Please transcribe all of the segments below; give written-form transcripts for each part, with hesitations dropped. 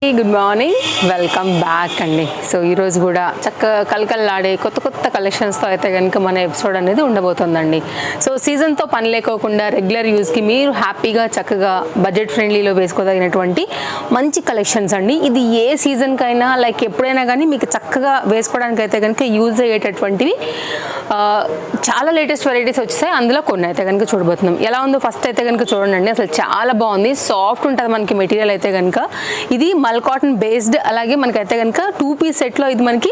Good morning, welcome back అండి. So ఈరోజు కూడా చక్కగా కలకల్లాడే కొత్త కలెక్షన్స్తో అయితే కనుక మన ఎపిసోడ్ అనేది ఉండబోతుందండి. సో సీజన్తో పని లేకోకుండా రెగ్యులర్ యూస్కి మీరు హ్యాపీగా చక్కగా బడ్జెట్ ఫ్రెండ్లీలో వేసుకోదగినటువంటి మంచి కలెక్షన్స్ అండి. ఇది ఏ సీజన్కైనా లైక్ ఎప్పుడైనా కానీ మీకు చక్కగా వేసుకోవడానికి అయితే కనుక యూజ్ అయ్యేటటువంటివి చాలా లేటెస్ట్ వెరైటీస్ వచ్చేసాయి. అందులో కొన్ని అయితే కనుక చూడబోతున్నాం. ఎలా ఉందో ఫస్ట్ అయితే కనుక చూడండి. అసలు చాలా బాగుంది, సాఫ్ట్ ఉంటుంది మనకి మెటీరియల్ అయితే కనుక. ఇది మల్ కాటన్ బేస్డ్, అలాగే మనకైతే కనుక 2 పీస్ సెట్లో ఇది మనకి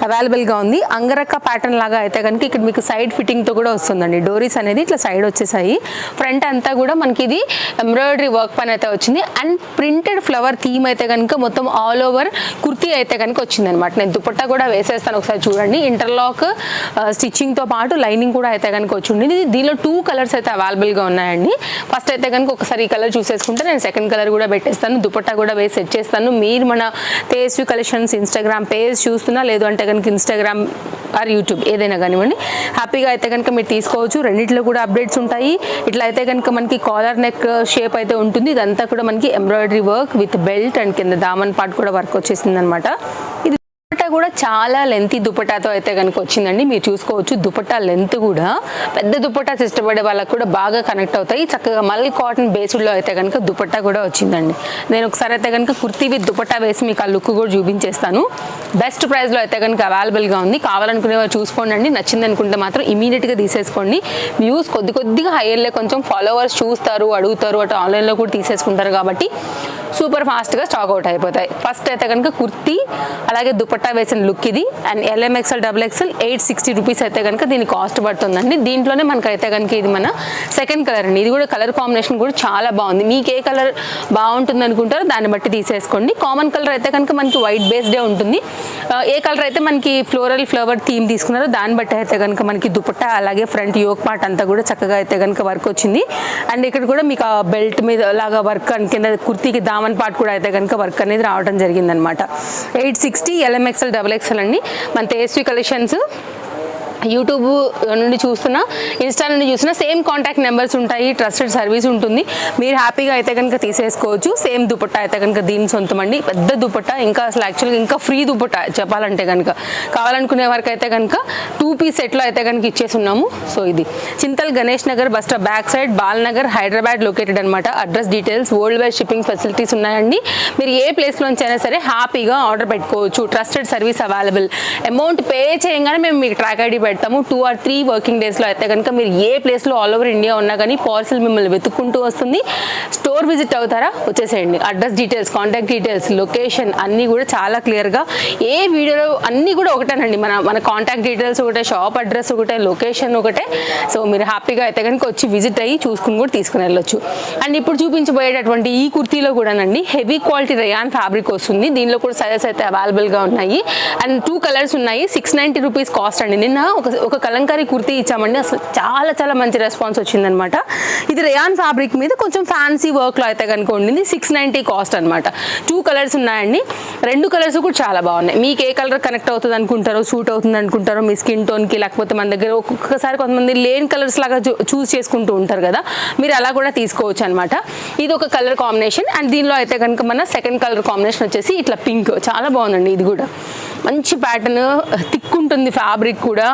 అవైలబుల్గా ఉంది. అంగరక్క ప్యాటర్న్ లాగా అయితే కనుక ఇక్కడ మీకు సైడ్ ఫిట్టింగ్తో కూడా వస్తుందండి. డోరీస్ అనేది ఇట్లా సైడ్ వచ్చేసాయి. ఫ్రంట్ అంతా కూడా మనకి ఇది ఎంబ్రాయిడరీ వర్క్ పని అయితే వచ్చింది. అండ్ ప్రింటెడ్ ఫ్లవర్ థీమ్ అయితే కనుక మొత్తం ఆల్ ఓవర్ కుర్తీ అయితే కనుక వచ్చిందనమాట. నేను దుపట్టా కూడా వేసేస్తాను, ఒకసారి చూడండి. ఇంటర్లాక్ స్టిచ్చింగ్తో పాటు లైనింగ్ కూడా అయితే కనుక వచ్చింది. దీనిలో 2 కలర్స్ అయితే అవైలబుల్గా ఉన్నాయండి. ఫస్ట్ అయితే కనుక ఒకసారి ఈ కలర్ చూసేసుకుంటే నేను సెకండ్ కలర్ కూడా పెట్టేస్తాను. దుపట్టా కూడా వేసి సెట్ చేస్తాను. మీరు మన తేజస్వి కలెక్షన్స్ ఇన్స్టాగ్రామ్ పేజ్ చూస్తున్నా, లేదు అంటే కనుక ఇన్స్టాగ్రామ్ ఆర్ యూట్యూబ్ ఏదైనా కానివ్వండి, హ్యాపీగా అయితే కనుక మీరు తీసుకోవచ్చు. రెండిట్లో కూడా అప్డేట్స్ ఉంటాయి. ఇట్లా అయితే కనుక మనకి కాలర్ నెక్ షేప్ అయితే ఉంటుంది. ఇదంతా కూడా మనకి embroidery work with belt and కింద దామన్ పార్ట్ కూడా వర్క్ వచ్చేసింది అనమాట. ఇది దుపట్టా కూడా చాలా లెంతీ దుపట్టాతో అయితే కనుక వచ్చిందండి. మీరు చూసుకోవచ్చు దుపట్టా లెంత్ కూడా పెద్ద దుపట్టాస్ ఇష్టపడే వాళ్ళకి కూడా బాగా కనెక్ట్ అవుతాయి. చక్కగా మల్ కాటన్ బేస్డ్లో అయితే కనుక దుపట్టా కూడా వచ్చిందండి. నేను ఒకసారి అయితే కనుక కుర్తీ విత్ దుపట్టా వేసి మీకు ఆ లుక్ కూడా చూపించేస్తాను. బెస్ట్ ప్రైస్లో అయితే కనుక అవైలబుల్గా ఉంది. కావాలనుకునే వాళ్ళు చూసుకోండి. నచ్చింది అనుకుంటే మాత్రం ఇమీడియట్గా తీసేసుకోండి. వ్యూస్ కొద్దిగా హైయర్లే, కొంచెం ఫాలోవర్స్ చూస్తారు, అడుగుతారు, అటు ఆన్లైన్లో కూడా తీసేసుకుంటారు కాబట్టి సూపర్ ఫాస్ట్గా స్టాక్ అవుట్ అయిపోతాయి. ఫస్ట్ అయితే కనుక కుర్తీ అలాగే దుపట్టా వేసిన లుక్ ఇది. అండ్ LMXL XXL 860 రూపీస్ అయితే కనుక దీని కాస్ట్ పడుతుందండి. దీంట్లోనే మనకైతే కనుక ఇది మన సెకండ్ కలర్ అండి. ఇది కూడా కలర్ కాంబినేషన్ కూడా చాలా బాగుంది. మీకు ఏ కలర్ బాగుంటుంది అనుకుంటారో దాన్ని బట్టి తీసేసుకోండి. కామన్ కలర్ అయితే కనుక మనకి వైట్ బేస్డే ఉంటుంది. ఏ కలర్ అయితే మనకి ఫ్లోరల్ ఫ్లవర్ థీమ్ తీసుకున్నారో దాన్ని బట్టి అయితే కనుక మనకి దుపట్టా అలాగే ఫ్రంట్ యోక్ పార్ట్ అంతా కూడా చక్కగా అయితే కనుక వర్క్ వచ్చింది. అండ్ ఇక్కడ కూడా మీకు ఆ బెల్ట్ మీద లాగా వర్క్ అని కింద కుర్తీకి దామన్ పార్ట్ కూడా అయితే కనుక వర్క్ అనేది రావడం జరిగిందనమాట. 860 LMXL XXL అండి. మన తేజస్వి కలెక్షన్స్ యూట్యూబ్ నుండి చూస్తున్నా, ఇన్స్టా నుండి చూసినా సేమ్ కాంటాక్ట్ నెంబర్స్ ఉంటాయి. ట్రస్టెడ్ సర్వీస్ ఉంటుంది. మీరు హ్యాపీగా అయితే కనుక తీసేసుకోవచ్చు. సేమ్ దుపట్టా అయితే కనుక దీని సొంతమండి. పెద్ద దుపట్టా, ఇంకా అసలు యాక్చువల్గా ఇంకా ఫ్రీ దుపట్టా చెప్పాలంటే కనుక. కావాలనుకునే వరకు అయితే కనుక 2 పీస్ సెట్లో అయితే కనుక ఇచ్చేసి ఉన్నాము. సో ఇది Chintal Ganesh Nagar bus stop back side, Balanagar, Hyderabad located అనమాట. Address details, world wide shipping facilities ఉన్నాయండి. మీరు ఏ ప్లేస్లోంచి అయినా సరే హ్యాపీగా ఆర్డర్ పెట్టుకోవచ్చు. Trusted service available. Amount pay చేయగానే మేము మీకు ట్రాక్ ఐడి పెడతాము. 2 or 3 వర్కింగ్ డేస్లో అయితే కనుక మీరు ఏ ప్లేస్లో ఆల్ ఓవర్ ఇండియా ఉన్నా కానీ పార్సల్ మిమ్మల్ని వెతుక్కుంటూ వస్తుంది. స్టోర్ విజిట్ అవుతారా, వచ్చేసేయండి. Address details, contact details, location అన్నీ కూడా చాలా క్లియర్గా ఏ వీడియోలో అన్నీ కూడా ఒకటేనండి. మన కాంటాక్ట్ డీటెయిల్స్ ఒకటే, షాప్ అడ్రస్ ఒకటే, లొకేషన్ ఒకటే. సో మీరు హ్యాపీగా అయితే కనుక వచ్చి విజిట్ అయ్యి చూసుకుని కూడా తీసుకుని వెళ్ళొచ్చు. అండ్ ఇప్పుడు చూపించబోయేటటువంటి ఈ కుర్తీలో కూడానండి హెవీ క్వాలిటీ రేయాన్ ఫ్యాబ్రిక్ వస్తుంది. దీనిలో కూడా సైజెస్ అయితే అవైలబుల్గా ఉన్నాయి. అండ్ 2 కలర్స్ ఉన్నాయి. 690 రూపీస్ కాస్ట్ అండి. నిన్న ఒక కలంకారీ కుర్తీ ఇచ్చామండి. అసలు చాలా మంచి రెస్పాన్స్ వచ్చిందనమాట. ఇది రేయాన్ ఫ్యాబ్రిక్ మీద కొంచెం ఫ్యాన్సీ వర్క్లో అయితే కనుక ఉండింది. 690 కాస్ట్ అనమాట. 2 కలర్స్ ఉన్నాయండి. 2 కలర్స్ కూడా చాలా బాగున్నాయి. మీకు ఏ కలర్ కనెక్ట్ అవుతుంది అనుకుంటారో, సూట్ అవుతుంది అనుకుంటారో మీ స్కిన్ టోన్కి, లేకపోతే మన దగ్గర ఒక్కొక్కసారి కొంతమంది లేని కలర్స్ లాగా చూస్ చేసుకుంటూ ఉంటారు కదా, మీరు అలా కూడా తీసుకోవచ్చు అనమాట. ఇది ఒక కలర్ కాంబినేషన్. అండ్ దీనిలో అయితే కనుక మన సెకండ్ కలర్ కాంబినేషన్ వచ్చేసి ఇట్లా పింక్, చాలా బాగుందండి. ఇది కూడా మంచి ప్యాటర్న్, థిక్ ఉంటుంది ఫ్యాబ్రిక్ కూడా.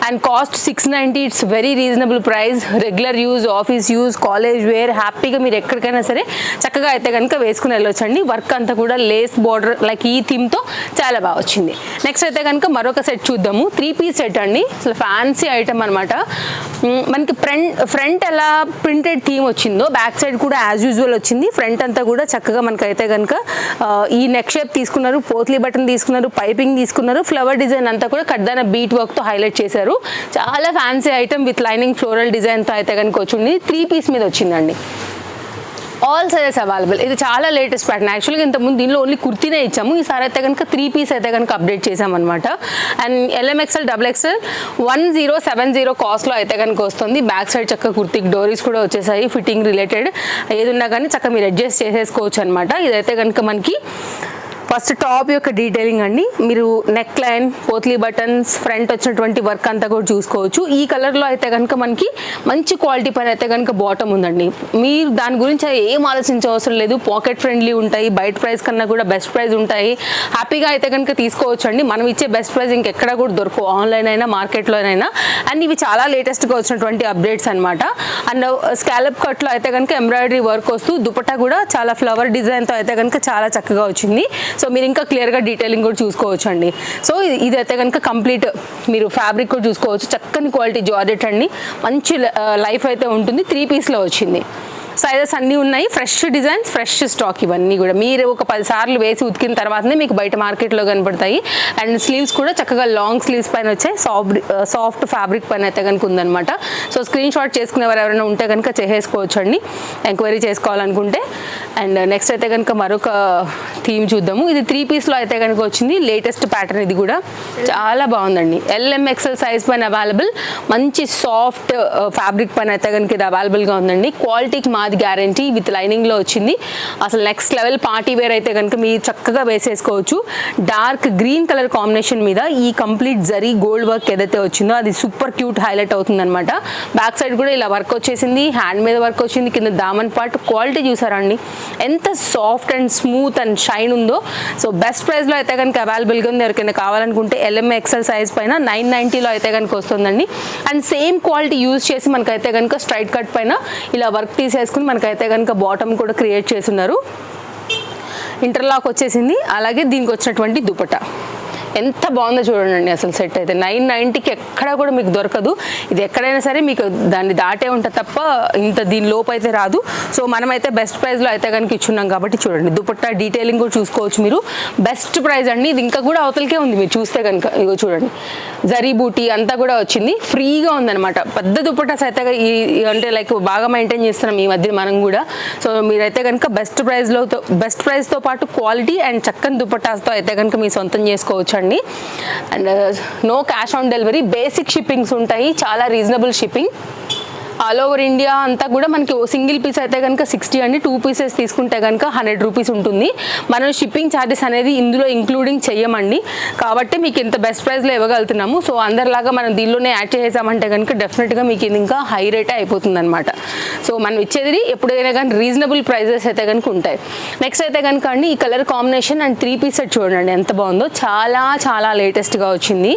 And cost 690. It's very reasonable price. Regular use, office use, college wear హ్యాపీగా మీరు ఎక్కడికైనా సరే చక్కగా అయితే కనుక వేసుకుని వెళ్ళొచ్చండి. వర్క్ అంతా కూడా లేస్ బార్డర్ లైక్ ఈ థీమ్తో చాలా బాగా వచ్చింది. నెక్స్ట్ అయితే కనుక మరొక సెట్ చూద్దాము. 3 పీస్ సెట్ అండి. అసలు ఫ్యాన్సీ ఐటమ్ అనమాట. మనకి ఫ్రంట్ ఎలా ప్రింటెడ్ థీమ్ వచ్చిందో బ్యాక్ సైడ్ కూడా యాజ్ యూజువల్ వచ్చింది. ఫ్రంట్ అంతా కూడా చక్కగా మనకైతే కనుక ఈ నెక్ షేప్ తీసుకున్నారు, పోత్లీ బటన్ తీసుకున్నారు, పైపింగ్ తీసుకున్నారు. ఫ్లవర్ డిజైన్ అంతా కూడా కడ్దాన బీట్ వర్క్తో హైలైట్ చేశారు. చాలా fancy item with lining floral డిజైన్తో అయితే కనుక వచ్చింది. 3 పీస్ మీద వచ్చిందండి. All sizes available. ఇది చాలా లేటెస్ట్ ప్యాటర్న్. యాక్చువల్గా ఇంతకుముందు దీనిలో ఓన్లీ కుర్తీనే ఇచ్చాము. ఈసారి అయితే కనుక 3 పీస్ అయితే కనుక అప్డేట్ చేసామన్నమాట. అండ్ LMXL XXL 1070 కాస్ట్లో అయితే కనుక వస్తుంది. బ్యాక్ సైడ్ చక్క కుర్తీకి డోరీస్ కూడా వచ్చేసాయి. ఫిట్టింగ్ రిలేటెడ్ ఏది ఉన్నా కానీ చక్క మీరు అడ్జస్ట్ చేసేసుకోవచ్చు అనమాట. ఇదైతే కనుక మనకి ఫస్ట్ టాప్ యొక్క డీటెయిలింగ్ అండి. మీరు neck line, potli buttons, front వచ్చినటువంటి వర్క్ అంతా కూడా చూసుకోవచ్చు. ఈ కలర్లో అయితే కనుక మనకి మంచి క్వాలిటీ పైన అయితే కనుక బాటమ్ ఉందండి. మీరు దాని గురించి ఏం ఆలోచించే అవసరం లేదు. పాకెట్ ఫ్రెండ్లీ ఉంటాయి, బయట ప్రైస్ కన్నా కూడా బెస్ట్ ప్రైస్ ఉంటాయి. హ్యాపీగా అయితే కనుక తీసుకోవచ్చు అండి. మనం ఇచ్చే బెస్ట్ ప్రైస్ ఇంకెక్కడ కూడా దొరకవు, ఆన్లైన్ అయినా మార్కెట్లోనైనా. అండ్ ఇవి చాలా లేటెస్ట్గా వచ్చినటువంటి అప్డేట్స్ అనమాట. అండ్ స్కాలప్ కట్లో అయితే కనుక ఎంబ్రాయిడరీ వర్క్ వస్తూ దుపట్టా కూడా చాలా ఫ్లవర్ డిజైన్తో అయితే కనుక చాలా చక్కగా వచ్చింది. సో మీరు ఇంకా క్లియర్గా డీటెయిలింగ్ కూడా చూసుకోవచ్చు అండి. సో ఇదైతే కనుక కంప్లీట్ మీరు ఫ్యాబ్రిక్ కూడా చూసుకోవచ్చు. చక్కని క్వాలిటీ జార్జెట్ అండి, మంచి లైఫ్ అయితే ఉంటుంది. 3 పీస్లో వచ్చింది. సైజెస్ అన్నీ ఉన్నాయి. ఫ్రెష్ డిజైన్స్, ఫ్రెష్ స్టాక్ ఇవన్నీ కూడా. మీరు ఒక 10 సార్లు వేసి ఉతికిన తర్వాతనే మీకు బయట మార్కెట్లో కనపడతాయి. అండ్ స్లీవ్స్ కూడా చక్కగా లాంగ్ స్లీవ్స్ పైన వచ్చాయి. సాఫ్ట్ ఫ్యాబ్రిక్ పైన అయితే కనుక ఉందనమాట. సో స్క్రీన్ షాట్ చేసుకునేవారు ఎవరైనా ఉంటే కనుక చేసేసుకోవచ్చు అండి, ఎంక్వైరీ చేసుకోవాలనుకుంటే. అండ్ నెక్స్ట్ అయితే కనుక మరొక థీమ్ చూద్దాము. ఇది 3 పీస్లో అయితే కనుక వచ్చింది. లేటెస్ట్ ప్యాటర్న్ ఇది కూడా చాలా బాగుందండి. LMXL సైజ్ పైన అవైలబుల్. మంచి సాఫ్ట్ ఫ్యాబ్రిక్ పైన అయితే కనుక ఇది అవైలబుల్గా ఉందండి. క్వాలిటీకి మాది గ్యారంటీ. విత్ లైనింగ్లో వచ్చింది. అసలు నెక్స్ట్ లెవెల్ పార్టీ వేర్ అయితే కనుక మీరు చక్కగా వేసేసుకోవచ్చు. డార్క్ గ్రీన్ కలర్ కాంబినేషన్ మీద ఈ కంప్లీట్ జరీ గోల్డ్ వర్క్ ఏదైతే వచ్చిందో అది సూపర్ క్యూట్ హైలైట్ అవుతుంది అనమాట. బ్యాక్ సైడ్ కూడా ఇలా వర్క్ వచ్చేసింది, హ్యాండ్ మీద వర్క్ వచ్చింది, కింద దామన్ పార్ట్. క్వాలిటీ చూసారా అండి ఎంత soft and smooth and shine ఉందో. సో బెస్ట్ ప్రైస్లో అయితే కనుక అవైలబుల్గా ఉంది. ఎవరికైనా కావాలనుకుంటే LMXL సైజ్ పైన 990లో అయితే కనుక వస్తుందండి. అండ్ సేమ్ క్వాలిటీ యూజ్ చేసి మనకైతే కనుక స్ట్రైట్ కట్ పైన ఇలా వర్క్ తీసేసుకుని మనకైతే కనుక బాటమ్ కూడా క్రియేట్ చేస్తున్నారు. ఇంటర్లాక్ వచ్చేసింది. అలాగే దీనికి వచ్చినటువంటి దుపట్టా ఎంత బాగుందో చూడండి. అసలు సెట్ అయితే 990కి ఎక్కడ కూడా మీకు దొరకదు. ఇది ఎక్కడైనా సరే మీకు దాన్ని దాటే ఉంటుంది తప్ప ఇంత దీని లోపు అయితే రాదు. సో మనమైతే బెస్ట్ ప్రైస్లో అయితే కనుక ఇచ్చున్నాం కాబట్టి చూడండి. దుపట్టా డీటెయిలింగ్ కూడా చూసుకోవచ్చు మీరు. బెస్ట్ ప్రైస్ అండి. ఇది ఇంకా కూడా అవతలకే ఉంది మీరు చూస్తే కనుక. ఇగో చూడండి, జరీ బూటీ అంతా కూడా వచ్చింది. ఫ్రీగా ఉందన్నమాట. పెద్ద దుపట్టాస్ అయితే అంటే లైక్ బాగా మెయింటైన్ చేస్తున్నాం ఈ మధ్య మనం కూడా. సో మీరైతే కనుక బెస్ట్ ప్రైస్తో పాటు క్వాలిటీ అండ్ చక్కని దుపట్టాస్తో అయితే కనుక మీ సొంతం చేసుకోవచ్చు అండి. And no cash on delivery, basic shippings ఉంటాయి, చాలా reasonable shipping. All over India అంతా కూడా మనకి సింగిల్ పీస్ అయితే కనుక 60 అండి. 2 పీసెస్ తీసుకుంటే కనుక 100 రూపీస్ ఉంటుంది. మనం షిప్పింగ్ ఛార్జెస్ అనేది ఇందులో ఇంక్లూడింగ్ చెయ్యమండి. కాబట్టి మీకు ఇంత బెస్ట్ ప్రైస్లో ఇవ్వగలుగుతున్నాము. సో అందరిలాగా మనం దీనిలోనే యాడ్ చేసామంటే కనుక డెఫినెట్గా మీకు ఇది ఇంకా హై రేటే అయిపోతుంది అనమాట. సో మనం ఇచ్చేది ఎప్పుడైనా కానీ రీజనబుల్ ప్రైజెస్ అయితే కనుక ఉంటాయి. నెక్స్ట్ అయితే కనుక అండి ఈ colour combination and 3 piece set చూడండి ఎంత బాగుందో. చాలా చాలా లేటెస్ట్గా వచ్చింది.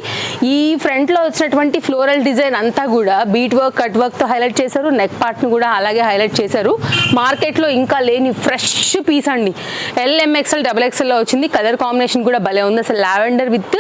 ఈ ఫ్రంట్లో వచ్చినటువంటి ఫ్లోరల్ డిజైన్ అంతా కూడా బీట్ వర్క్, కట్ వర్క్తో హైలైట్ చేశారు. నెక్ పార్ట్ను కూడా అలాగే హైలైట్ చేశారు. మార్కెట్లో ఇంకా లేని ఫ్రెష్ పీస్ అండి. LMXL XXLలో వచ్చింది. కలర్ కాంబినేషన్ కూడా భలే ఉంది. అసలు లావెండర్ విత్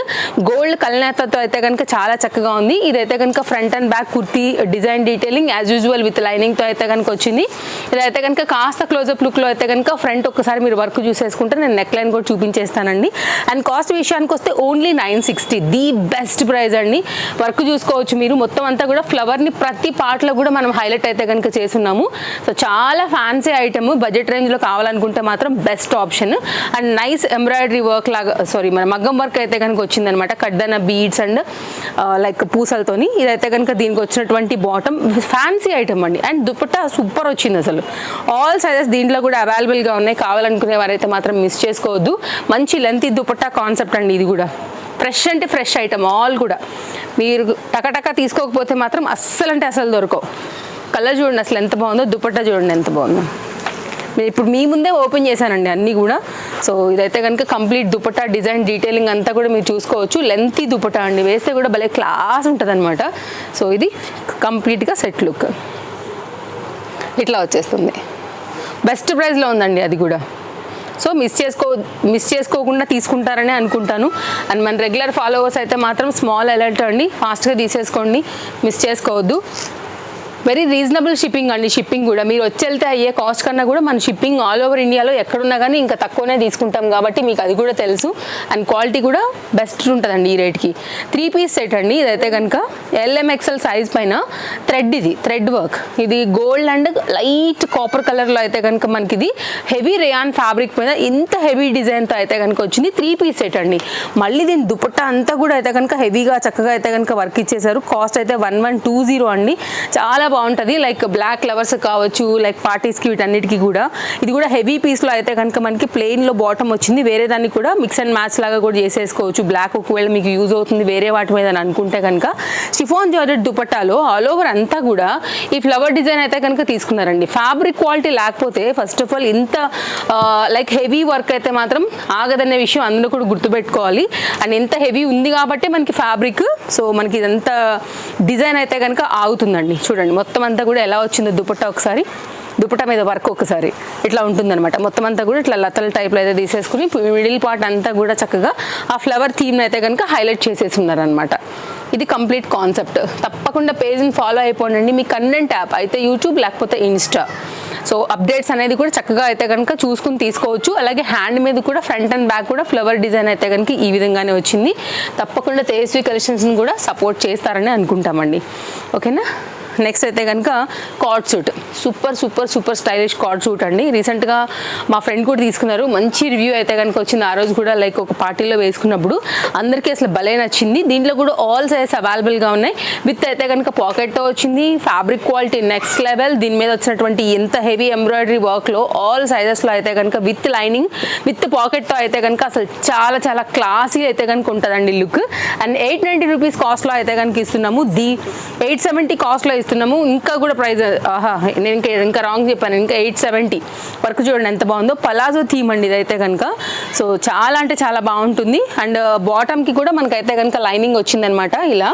గోల్డ్ కల్నేతతో అయితే కనుక చాలా చక్కగా ఉంది. ఇదైతే కనుక front and back kurti design detailing as usual with లైనింగ్తో అయితే కనుక వచ్చింది. ఇదైతే కనుక కాస్త క్లోజప్ లుక్లో అయితే కనుక ఫ్రంట్ ఒక్కసారి మీరు వర్క్ చూసేసుకుంటే నేను నెక్ లైన్ కూడా చూపించేస్తానండి. అండ్ కాస్ట్ విషయానికి వస్తే ఓన్లీ 960, ది బెస్ట్ ప్రైస్ అండి. వర్క్ చూసుకోవచ్చు మీరు. మొత్తం అంతా కూడా ఫ్లవర్ని ప్రతి పార్ట్లో కూడా మనం హైలైట్ అయితే కనుక చేస్తున్నాము. సో చాలా ఫ్యాన్సీ ఐటమ్. బడ్జెట్ రేంజ్లో కావాలనుకుంటే మాత్రం best option. And nice embroidery work లాగా మన మగ్గం వర్క్ అయితే కనుక వచ్చిందనమాట. కడ్డన బీడ్స్ అండ్ లైక్ పూసలతోని. ఇదైతే కనుక దీనికి వచ్చినటువంటి బాటమ్ ఫ్యాన్సీ ఐటమ్ అండి. అండ్ దుపట్టా సూపర్ వచ్చింది. అసలు ఆల్ సైజెస్ దీంట్లో కూడా అవైలబుల్గా ఉన్నాయి. కావాలనుకునే వారైతే మాత్రం మిస్ చేసుకోవద్దు. మంచి లెంత్ దుపట్టా కాన్సెప్ట్ అండి. ఇది కూడా ఫ్రెష్ అంటే ఫ్రెష్ ఐటమ్ ఆల్ కూడా. మీరు టకటక తీసుకోకపోతే మాత్రం అస్సలు అంటే అసలు దొరకవు. కలర్ చూడండి అసలు ఎంత బాగుందో, దుపట్టా చూడండి ఎంత బాగుందో. నేను ఇప్పుడు మీ ముందే ఓపెన్ చేశానండి అన్నీ కూడా. సో ఇదైతే కనుక కంప్లీట్ దుపట్టా డిజైన్ డీటెయిలింగ్ అంతా కూడా మీరు చూసుకోవచ్చు. లెంతీ దుపట్టా అండి, వేస్తే కూడా భలే క్లాస్ ఉంటుంది అనమాట. సో ఇది కంప్లీట్గా సెట్ లుక్ ఇట్లా వచ్చేస్తుంది. బెస్ట్ ప్రైస్లో ఉందండి అది కూడా. సో మిస్ చేసుకోకుండా తీసుకుంటారని అనుకుంటాను. అండ్ మన రెగ్యులర్ ఫాలోవర్స్ అయితే మాత్రం స్మాల్ అలర్ట్ అండి, ఫాస్ట్గా తీసేసుకోండి, మిస్ చేసుకోవద్దు. వెరీ రీజనబుల్ షిప్పింగ్ అండి. షిప్పింగ్ కూడా మీరు వచ్చి వెళ్తే అయ్యే కాస్ట్ కన్నా కూడా మన షిప్పింగ్ ఆల్ ఓవర్ ఇండియాలో ఎక్కడున్నా కానీ ఇంకా తక్కువనే తీసుకుంటాం కాబట్టి మీకు అది కూడా తెలుసు. అండ్ క్వాలిటీ కూడా బెస్ట్ ఉంటుందండి ఈ రేట్కి. 3 పీస్ సెట్ అండి. ఇదైతే కనుక LMXL సైజ్ పైన థ్రెడ్ వర్క్. ఇది గోల్డ్ అండ్ లైట్ కాపర్ కలర్లో అయితే కనుక మనకి ఇది హెవీ రేయాన్ ఫ్యాబ్రిక్ పైన ఇంత హెవీ డిజైన్తో అయితే కనుక వచ్చింది. 3 పీస్ సెట్ అండి. మళ్ళీ దీని దుపట్టా అంతా కూడా అయితే కనుక హెవీగా చక్కగా అయితే కనుక వర్క్ ఇచ్చేసారు. కాస్ట్ అయితే 1120 అండి. చాలా బాగుంటుంది. లైక్ బ్లాక్ ఫ్లవర్స్ కావచ్చు, లైక్ పార్టీస్కి వీటన్నిటికీ కూడా. ఇది కూడా హెవీ పీస్లో అయితే కనుక మనకి ప్లెయిన్లో బాటమ్ వచ్చింది. వేరే దాన్ని కూడా మిక్స్ అండ్ మ్యాచ్ లాగా కూడా చేసేసుకోవచ్చు. బ్లాక్ ఒకవేళ మీకు యూజ్ అవుతుంది వేరే వాటి మీద అని అనుకుంటే కనుక షిఫాన్ జార్జెట్ దుపట్టాలో ఆల్ ఓవర్ అంతా కూడా ఈ ఫ్లవర్ డిజైన్ అయితే కనుక తీసుకున్నారండి. ఫ్యాబ్రిక్ క్వాలిటీ లేకపోతే ఫస్ట్ ఆఫ్ ఆల్ ఇంత లైక్ హెవీ వర్క్ అయితే మాత్రం ఆగదనే విషయం అందులో కూడా గుర్తుపెట్టుకోవాలి. అండ్ ఎంత హెవీ ఉంది కాబట్టి మనకి ఫ్యాబ్రిక్, సో మనకి ఇదంతా డిజైన్ అయితే కనుక ఆగుతుందండి. చూడండి మొత్తం అంతా కూడా ఎలా వచ్చిందో దుపట్టా, ఒకసారి దుపట్టా మీద వర్క్ ఒకసారి ఇట్లా ఉంటుందన్నమాట. మొత్తం అంతా కూడా ఇట్లా లతల టైప్లో అయితే తీసేసుకుని మిడిల్ పార్ట్ అంతా కూడా చక్కగా ఆ ఫ్లవర్ థీమ్ని అయితే కనుక హైలైట్ చేసేసి ఉన్నారనమాట. ఇది కంప్లీట్ కాన్సెప్ట్. తప్పకుండా పేజ్ని ఫాలో అయిపోండి. మీ కంటెంట్ యాప్ అయితే యూట్యూబ్ లేకపోతే ఇన్స్టా. సో అప్డేట్స్ అనేది కూడా చక్కగా అయితే కనుక చూసుకుని తీసుకోవచ్చు. అలాగే హ్యాండ్ మీద కూడా ఫ్రంట్ అండ్ బ్యాక్ కూడా ఫ్లవర్ డిజైన్ అయితే కనుక ఈ విధంగానే వచ్చింది. తప్పకుండా తేజస్వి కలెక్షన్స్ని కూడా సపోర్ట్ చేస్తారని అనుకుంటామండి. ఓకేనా. నెక్స్ట్ అయితే కనుక card suit, super super super stylish card suit అండి. రీసెంట్గా మా ఫ్రెండ్ కూడా తీసుకున్నారు, మంచి రివ్యూ అయితే కనుక వచ్చింది. ఆ రోజు కూడా లైక్ ఒక పార్టీలో వేసుకున్నప్పుడు అందరికీ అసలు భలే నచ్చింది. దీంట్లో కూడా ఆల్ సైజెస్ అవైలబుల్గా ఉన్నాయి. విత్ అయితే కనుక పాకెట్తో వచ్చింది. Fabric quality next level. దీని మీద వచ్చినటువంటి ఎంత హెవీ ఎంబ్రాయిడరీ వర్క్లో ఆల్ సైజెస్లో అయితే కనుక విత్ లైనింగ్ విత్ పాకెట్తో అయితే కనుక అసలు చాలా చాలా క్లాసీ అయితే కనుక ఉంటుందండి లుక్. అండ్ 890 రూపీస్ కాస్ట్లో అయితే కనుక ఇస్తున్నాము. 870 కాస్ట్లో ఇస్తున్నాము. ఇంకా కూడా ప్రైస్ నేను ఇంకా రాంగ్ చెప్పాను, ఇంకా 870 వరకు. చూడండి ఎంత బాగుందో. పలాజో థీమ్ అండి ఇదైతే కనుక. సో చాలా అంటే చాలా బాగుంటుంది. అండ్ బాటమ్కి కూడా మనకైతే కనుక లైనింగ్ వచ్చిందనమాట ఇలా.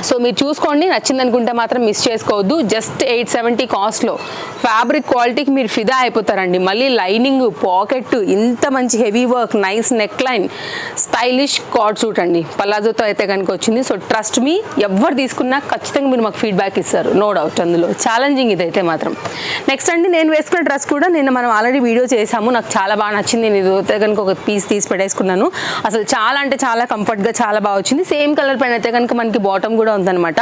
సో మీరు చూసుకోండి, నచ్చింది అనుకుంటే మాత్రం మిస్ చేసుకోవద్దు. జస్ట్ 870 కాస్ట్లో ఫ్యాబ్రిక్ క్వాలిటీకి మీరు ఫిదా అయిపోతారండి. మళ్ళీ లైనింగ్, పాకెట్, ఇంత మంచి heavy work, nice neck line, stylish card suit అండి. పలాజోతో అయితే కనుక వచ్చింది. సో ట్రస్ట్ మీ, ఎవరు తీసుకున్నా ఖచ్చితంగా మీరు మాకు ఫీడ్బ్యాక్ ఇస్తారు, నో డౌట్. అందులో ఛాలెంజింగ్ ఇదైతే మాత్రం. నెక్స్ట్ అండి, నేను వేసుకున్న డ్రెస్ కూడా నిన్న మనం ఆల్రెడీ వీడియో చేసాము. నాకు చాలా బాగా నచ్చింది. నేను ఇదైతే కనుక ఒక పీస్ తీసి పెట్టేసుకున్నాను. అసలు చాలా అంటే చాలా కంఫర్ట్గా చాలా బాగా వచ్చింది. సేమ్ కలర్ పైన అయితే కనుక మనకి బాటమ్ కూడా ఉందన్నమాట.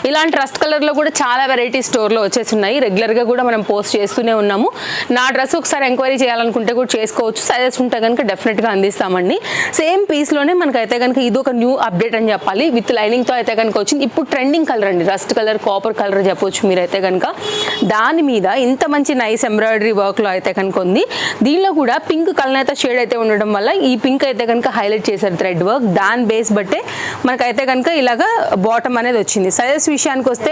ఇలాంటి రస్ట్ కలర్లో కూడా చాలా వెరైటీ స్టోర్లో వచ్చేసి ఉన్నాయి. రెగ్యులర్గా కూడా మనం పోస్ట్ చేస్తూనే ఉన్నాము. నా డ్రెస్ ఒకసారి ఎంక్వైరీ చేయాలనుకుంటే కూడా చేసుకోవచ్చు. సజెస్ట్ ఉంటే కనుక డెఫినెట్గా అందిస్తామండి. సేమ్ పీస్లోనే మనకైతే కనుక ఇది ఒక న్యూ అప్డేట్ అని చెప్పాలి. విత్ లైనింగ్తో అయితే కనుక వచ్చింది. ఇప్పుడు ట్రెండింగ్ కలర్ అండి, రస్ట్ కలర్, కాపర్ కలర్ చెప్పొచ్చు మీరైతే కనుక. దాని మీద ఇంత మంచి నైస్ ఎంబ్రాయిడరీ వర్క్లో అయితే కనుక ఉంది. దీనిలో కూడా పింక్ కలర్ షేడ్ అయితే ఉండడం వల్ల ఈ పింక్ అయితే కనుక హైలైట్ చేశారు థ్రెడ్ వర్క్. దాని బేస్ బట్టే మనకైతే కనుక ఇలాగా బాటమ్ అనేది వచ్చింది. సైజెస్ విషయానికి వస్తే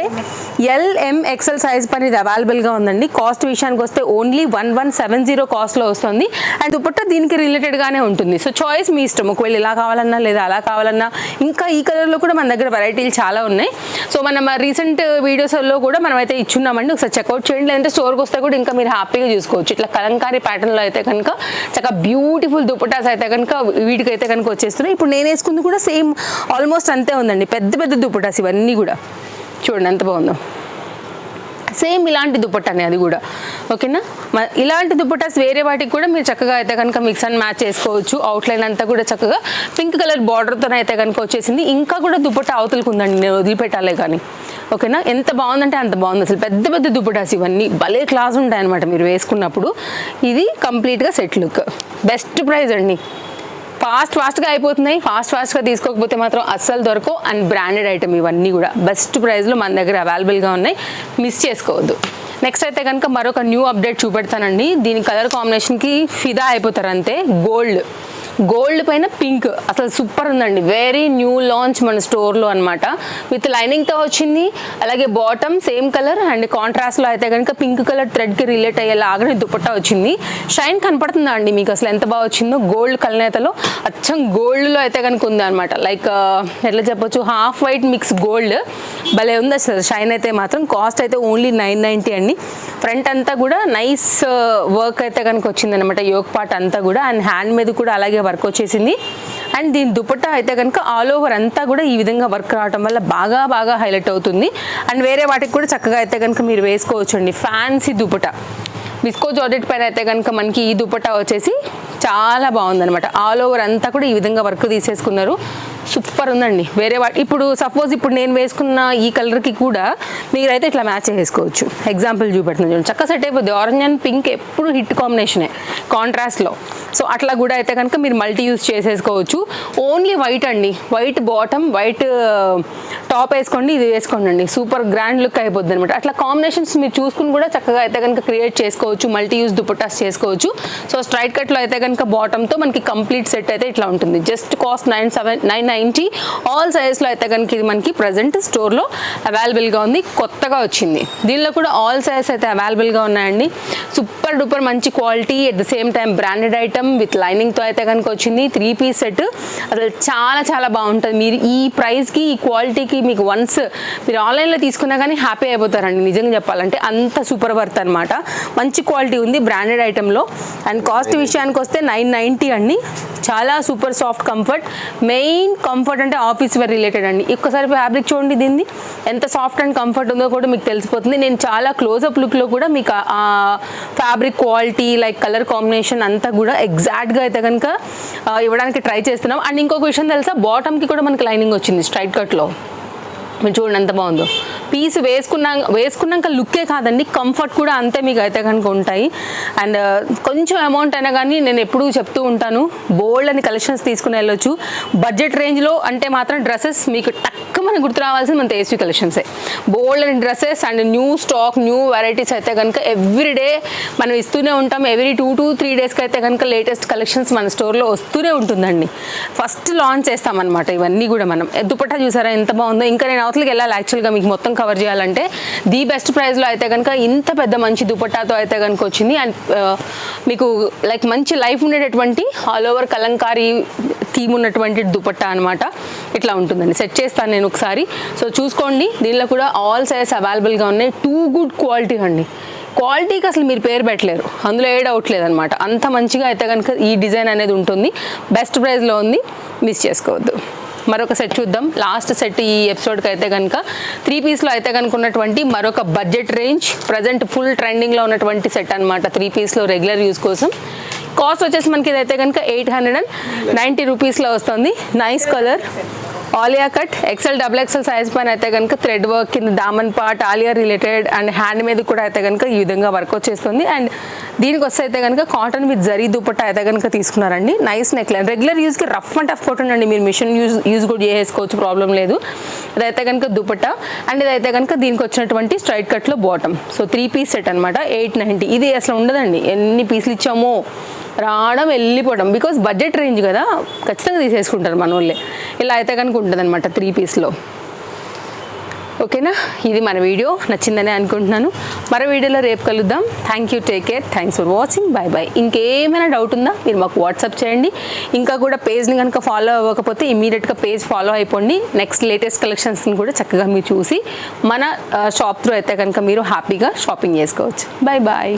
LMXL సైజ్ పని ఇది అవైలబుల్గా ఉందండి. కాస్ట్ విషయానికి వస్తే ఓన్లీ 1170 కాస్ట్లో వస్తుంది. అండ్ దుపట్టా దీనికి రిలేటెడ్గానే ఉంటుంది. సో చాయిస్ మీ ఇష్టం, ఒకవేళ ఇలా కావాలన్నా లేదా అలా కావాలన్నా. ఇంకా ఈ కలర్లో కూడా మన దగ్గర వెరైటీలు చాలా ఉన్నాయి. సో మనం రీసెంట్ వీడియోస్లో కూడా మనం అయితే ఇచ్చున్నామండి, ఒకసారి చెక్అవుట్ చేయండి. లేదంటే స్టోర్కి వస్తే కూడా ఇంకా మీరు హ్యాపీగా చూసుకోవచ్చు. ఇట్లా కలంకారీ ప్యాటర్న్లో అయితే కనుక చక్కగా బ్యూటిఫుల్ దుపట్టాస్ అయితే కనుక వీటికైతే కనుక వచ్చేస్తున్నాయి. ఇప్పుడు నేను వేసుకుంది కూడా సేమ్ ఆల్మోస్ట్ అంతే ఉందండి. పెద్ద పెద్ద దుపట్టాస్ ఇవన్నీ కూడా చూడండి ఎంత బాగుందో. సేమ్ ఇలాంటి దుపట్టానే అది కూడా. ఓకేనా. ఇలాంటి దుపట్టాస్ వేరే వాటికి కూడా మీరు చక్కగా అయితే కనుక మిక్స్ అండ్ మ్యాచ్ చేసుకోవచ్చు. అవుట్లైన్ అంతా కూడా చక్కగా పింక్ కలర్ బార్డర్తో అయితే కనుక వచ్చేసింది. ఇంకా కూడా దుపట్టా అవతలకు ఉందండి, నేను వదిలిపెట్టాలే కానీ. ఓకేనా. ఎంత బాగుందంటే అంత బాగుంది. అసలు పెద్ద పెద్ద దుపట్టాస్ ఇవన్నీ భలే క్లాస్ ఉంటాయన్నమాట మీరు వేసుకున్నప్పుడు. ఇది కంప్లీట్గా సెట్ లుక్. బెస్ట్ ప్రైస్ అండి. ఫాస్ట్గా అయిపోతున్నాయి. ఫాస్ట్గా తీసుకోకపోతే మాత్రం అస్సలు దొరకవు. అండ్ బ్రాండెడ్ ఐటమ్ ఇవన్నీ కూడా బెస్ట్ ప్రైస్లో మన దగ్గర అవైలబుల్గా ఉన్నాయి, మిస్ చేసుకోవద్దు. నెక్స్ట్ అయితే కనుక మరొక న్యూ అప్డేట్ చూపెడతానండి. దీని కలర్ కాంబినేషన్కి ఫిదా అయిపోతారు అంతే. గోల్డ్ పైన పింక్ అసలు సూపర్ ఉందండి. వెరీ న్యూ లాంచ్ మన స్టోర్లో అనమాట. విత్ లైనింగ్తో వచ్చింది. అలాగే బాటమ్ సేమ్ కలర్ అండ్ కాంట్రాస్ట్లో అయితే కనుక పింక్ కలర్ థ్రెడ్కి రిలేట్ అయ్యేలాగానే దుపట్టా వచ్చింది. షైన్ కనపడుతుందా అండి మీకు అసలు ఎంత బాగా వచ్చిందో. గోల్డ్ కలనేతలో అచ్చం గోల్డ్లో అయితే కనుక ఉంది అనమాట. లైక్ ఎట్లా చెప్పొచ్చు, హాఫ్ వైట్ మిక్స్ గోల్డ్ భలే ఉంది అసలు. షైన్ అయితే మాత్రం. కాస్ట్ అయితే ఓన్లీ 990 అండి. ఫ్రంట్ అంతా కూడా నైస్ వర్క్ అయితే కనుక వచ్చింది అనమాట. యోక్ పార్ట్ అంతా కూడా. అండ్ హ్యాండ్ మీద కూడా అలాగే వర్క్ వచ్చేసింది. అండ్ దీని దుపట్టా అయితే కనుక ఆల్ ఓవర్ అంతా కూడా ఈ విధంగా వర్క్ రావడం వల్ల బాగా హైలైట్ అవుతుంది. అండ్ వేరే వాటికి కూడా చక్కగా అయితే కనుక మీరు వేసుకోవచ్చు అండి. ఫ్యాన్సీ దుపట్టా విస్కో జార్జెట్ పైన అయితే కనుక మనకి ఈ దుపట్టా వచ్చేసి చాలా బాగుందనమాట. ఆల్ ఓవర్ అంతా కూడా ఈ విధంగా వర్క్ తీసేసుకున్నారు. సూపర్ ఉందండి. వేరే ఇప్పుడు సపోజ్ ఇప్పుడు నేను వేసుకున్న ఈ కలర్కి కూడా మీరైతే ఇట్లా మ్యాచ్ చేసుకోవచ్చు. ఎగ్జాంపుల్ చూపెట్టిన చూడండి, చక్క సెట్ అయిపోద్ది. ఆరెంజ్ అండ్ పింక్ ఎప్పుడు హిట్ కాంబినేషనే కాంట్రాస్ట్లో. సో అట్లా కూడా అయితే కనుక మీరు మల్టీ యూస్ చేసేసుకోవచ్చు. ఓన్లీ వైట్ అండి, వైట్ బాటమ్, వైట్ టాప్ వేసుకోండి, ఇది వేసుకోండి అండి, సూపర్ గ్రాండ్ లుక్ అయిపోద్ది అనమాట. అట్లా కాంబినేషన్స్ మీరు చూసుకుని కూడా చక్కగా అయితే కనుక క్రియేట్ చేసుకోవచ్చు, మల్టీ యూస్ దుపట్టాస్ చేసుకోవచ్చు. సో స్ట్రైట్ కట్లో అయితే కనుక బాటమ్తో మనకి కంప్లీట్ సెట్ అయితే ఇట్లా ఉంటుంది. Just cost 990. ఆల్ సైజెస్లో అయితే కనుక ఇది మనకి ప్రజెంట్ స్టోర్లో అవైలబుల్గా ఉంది, కొత్తగా వచ్చింది. దీనిలో కూడా ఆల్ సైజెస్ అయితే అవైలబుల్గా ఉన్నాయండి. సూపర్ డూపర్ మంచి quality, at the same time branded item with లైనింగ్తో అయితే కనుక వచ్చింది. 3 పీస్ సెట్ అసలు చాలా చాలా బాగుంటుంది. మీరు ఈ ప్రైస్కి, ఈ క్వాలిటీకి మీకు వన్స్ మీరు ఆన్లైన్లో తీసుకున్నా కానీ హ్యాపీ అయిపోతారండి, నిజంగా చెప్పాలంటే అంత సూపర్ వర్త్ అనమాట. మంచి క్వాలిటీ ఉంది బ్రాండెడ్ ఐటెంలో. అండ్ కాస్ట్ విషయానికి వస్తే 990 అండి. చాలా super soft comfort, main comfort అంటే ఆఫీస్ వేర్ రిలేటెడ్ అండి. ఒక్కసారి ఫ్యాబ్రిక్ చూడండి, దీన్ని ఎంత సాఫ్ట్ అండ్ కంఫర్ట్ ఉందో కూడా మీకు తెలిసిపోతుంది. నేను చాలా క్లోజ్అప్ లుక్లో కూడా మీకు ఆ fabric quality, like colour combination అంతా కూడా ఎగ్జాక్ట్గా అయితే కనుక ఇవ్వడానికి ట్రై చేస్తున్నాం. అండ్ ఇంకొక విషయం తెలుసా, బాటమ్కి కూడా మనకి లైనింగ్ వచ్చింది స్ట్రైట్ కట్లో. మీరు చూడండి ఎంత బాగుందో. పీస్ వేసుకున్నాక లుక్కే కాదండి, కంఫర్ట్ కూడా అంతే మీకు అయితే కనుక ఉంటాయి. అండ్ కొంచెం అమౌంట్ అయినా కానీ నేను ఎప్పుడూ చెప్తూ ఉంటాను, బోల్డ్ అని కలెక్షన్స్ తీసుకుని వెళ్ళొచ్చు. బడ్జెట్ రేంజ్లో అంటే మాత్రం డ్రెస్సెస్ మీకు మనకు గుర్తు రావాల్సింది మన తేజస్వి కలెక్షన్సే. Bold and dresses and new stock, new varieties అయితే కనుక ఎవ్రీడే మనం ఇస్తూనే ఉంటాం. ఎవ్రీ 2 to 3 డేస్కి అయితే కనుక లేటెస్ట్ కలెక్షన్స్ మన స్టోర్లో వస్తూనే ఉంటుందండి. ఫస్ట్ లాంచ్ చేస్తామన్నమాట ఇవన్నీ కూడా. మనం దుపట్టా చూసారా ఎంత బాగుందో. ఇంకా నేను అవతలకి వెళ్ళాలి యాక్చువల్గా మీకు మొత్తం కవర్ చేయాలంటే. ది బెస్ట్ ప్రైస్లో అయితే కనుక ఇంత పెద్ద మంచి దుపట్టాతో అయితే కనుక వచ్చింది. అండ్ మీకు లైక్ మంచి లైఫ్ ఉండేటటువంటి ఆల్ ఓవర్ కలంకారీ థీమ్ ఉన్నటువంటి దుపట్టా అనమాట. ఇట్లా ఉంటుందండి. సెట్ చేస్తాను నేను ఒకసారి, సో చూసుకోండి. దీనిలో కూడా ఆల్ సైజెస్ అవైలబుల్గా ఉన్నాయి. టూ గుడ్ క్వాలిటీ అండి. క్వాలిటీకి అసలు మీరు పేరు పెట్టలేరు, అందులో ఏ డౌట్ లేదనమాట. అంత మంచిగా అయితే కనుక ఈ డిజైన్ అనేది ఉంటుంది. బెస్ట్ ప్రైస్లో ఉంది, మిస్ చేసుకోవద్దు. మరొక సెట్ చూద్దాం. లాస్ట్ సెట్ ఈ ఎపిసోడ్కి అయితే కనుక 3 పీస్లో అయితే కనుక ఉన్నటువంటి మరొక బడ్జెట్ రేంజ్, ప్రజెంట్ ఫుల్ ట్రెండింగ్లో ఉన్నటువంటి సెట్ అనమాట. 3 పీస్లో రెగ్యులర్ యూస్ కోసం. కాస్ట్ వచ్చేసి మనకి ఇదైతే కనుక 890 రూపీస్లో వస్తుంది. Nice colour, Alia cut, XL XXL size పైన అయితే కనుక థ్రెడ్ వర్క్ కింద దామన్ part, Alia related and hand మీద కూడా అయితే కనుక ఈ విధంగా వర్క్ వచ్చేస్తుంది. అండ్ దీనికి వస్తే అయితే కనుక కాటన్ విత్ జరీ దుపట్టా అయితే కనుక తీసుకున్నారండి. నైస్ నెక్ లైన్, రెగ్యులర్ యూస్కి రఫ్ అండ్ టఫ్ కాటన్ అండి. మీరు మిషన్ యూజ్ కూడా చేసుకోవచ్చు, ప్రాబ్లం లేదు. ఇదైతే కనుక దుపట్టా అండ్ ఇదైతే కనుక దీనికి వచ్చినటువంటి స్ట్రైట్ కట్లో బాటమ్. సో 3 పీస్ సెట్ అనమాట. 890. ఇది అసలు ఉండదండి, ఎన్ని పీసులు ఇచ్చామో రావడం వెళ్ళిపోవడం. బికాజ్ బడ్జెట్ రేంజ్ కదా, ఖచ్చితంగా తీసేసుకుంటారు మన వాళ్ళే. ఇలా అయితే కనుక ఉంటుంది అనమాట 3 పీస్లో. ఓకేనా, ఇది మన వీడియో నచ్చిందని అనుకుంటున్నాను. మరో వీడియోలో రేపు కలుద్దాం. Thank you, take care, thanks for watching, bye bye. ఇంకేమైనా డౌట్ ఉందా మీరు మాకు వాట్సాప్ చేయండి. ఇంకా కూడా పేజ్ని కనుక ఫాలో అవ్వకపోతే ఇమీడియట్గా పేజ్ ఫాలో అయిపోండి. నెక్స్ట్ లేటెస్ట్ కలెక్షన్స్ని కూడా చక్కగా మీరు చూసి మన షాప్ త్రూ అయితే కనుక మీరు హ్యాపీగా షాపింగ్ చేసుకోవచ్చు. Bye bye.